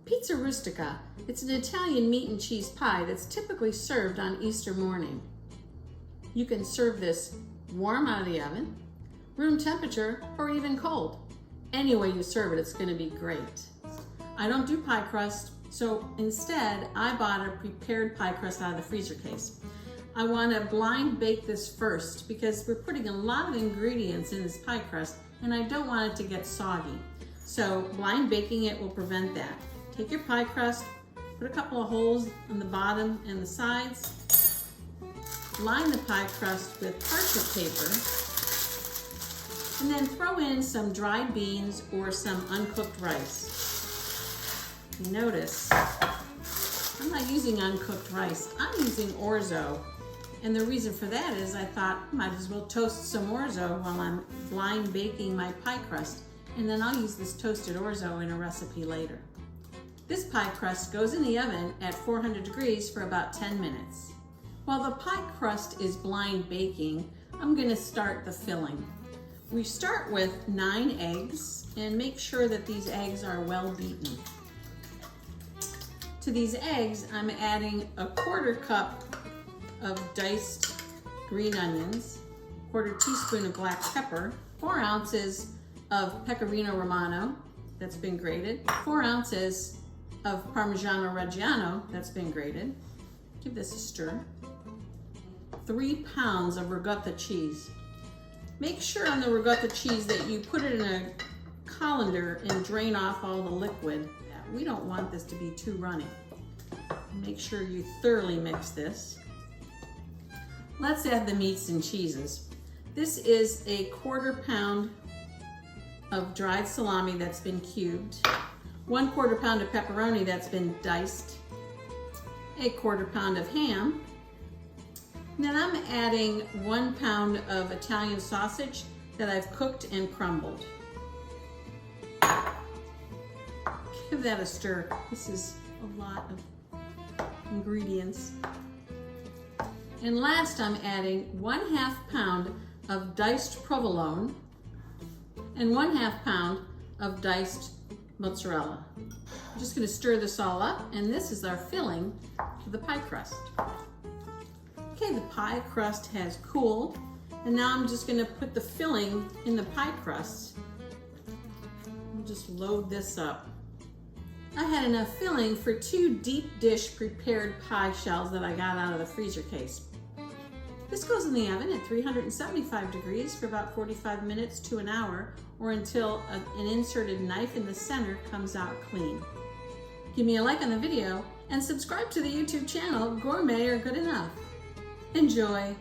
Pizza Rustica. It's an Italian meat and cheese pie that's typically served on Easter morning. You can serve this warm out of the oven, room temperature, or even cold. Any way you serve it, it's going to be great. I don't do pie crust, so instead I bought a prepared pie crust out of the freezer case. I want to blind bake this first because we're putting a lot of ingredients in this pie crust and I don't want it to get soggy. So blind baking it will prevent that. Take your pie crust, put a couple of holes on the bottom and the sides, line the pie crust with parchment paper, and then throw in some dried beans or some uncooked rice. Notice, I'm not using uncooked rice, I'm using orzo. And the reason for that is I thought I might as well toast some orzo while I'm blind baking my pie crust, and then I'll use this toasted orzo in a recipe later. This pie crust goes in the oven at 400 degrees for about 10 minutes. While the pie crust is blind baking, I'm going to start the filling. We start with 9 eggs and make sure that these eggs are well beaten. To these eggs, I'm adding a 1/4 cup of diced green onions, 1/4 teaspoon of black pepper, 4 ounces of Pecorino Romano that's been grated, 4 ounces of Parmigiano Reggiano that's been grated. Give this a stir. 3 pounds of ricotta cheese. Make sure on the ricotta cheese that you put it in a colander and drain off all the liquid. We don't want this to be too runny. Make sure you thoroughly mix this. Let's add the meats and cheeses. This is a 1/4 pound of dried salami that's been cubed, 1/4 pound of pepperoni that's been diced, a 1/4 pound of ham, and then I'm adding 1 pound of Italian sausage that I've cooked and crumbled. Give that a stir. This is a lot of ingredients. And last I'm adding 1/2 pound of diced provolone and 1/2 pound of diced mozzarella. I'm just going to stir this all up, and this is our filling for the pie crust. Okay, the pie crust has cooled, and now I'm just going to put the filling in the pie crust. I'll just load this up. I had enough filling for 2 deep dish prepared pie shells that I got out of the freezer case. This goes in the oven at 375 degrees for about 45 minutes to an hour, or until an inserted knife in the center comes out clean. Give me a like on the video and subscribe to the YouTube channel Gourmet or Good Enough. Enjoy!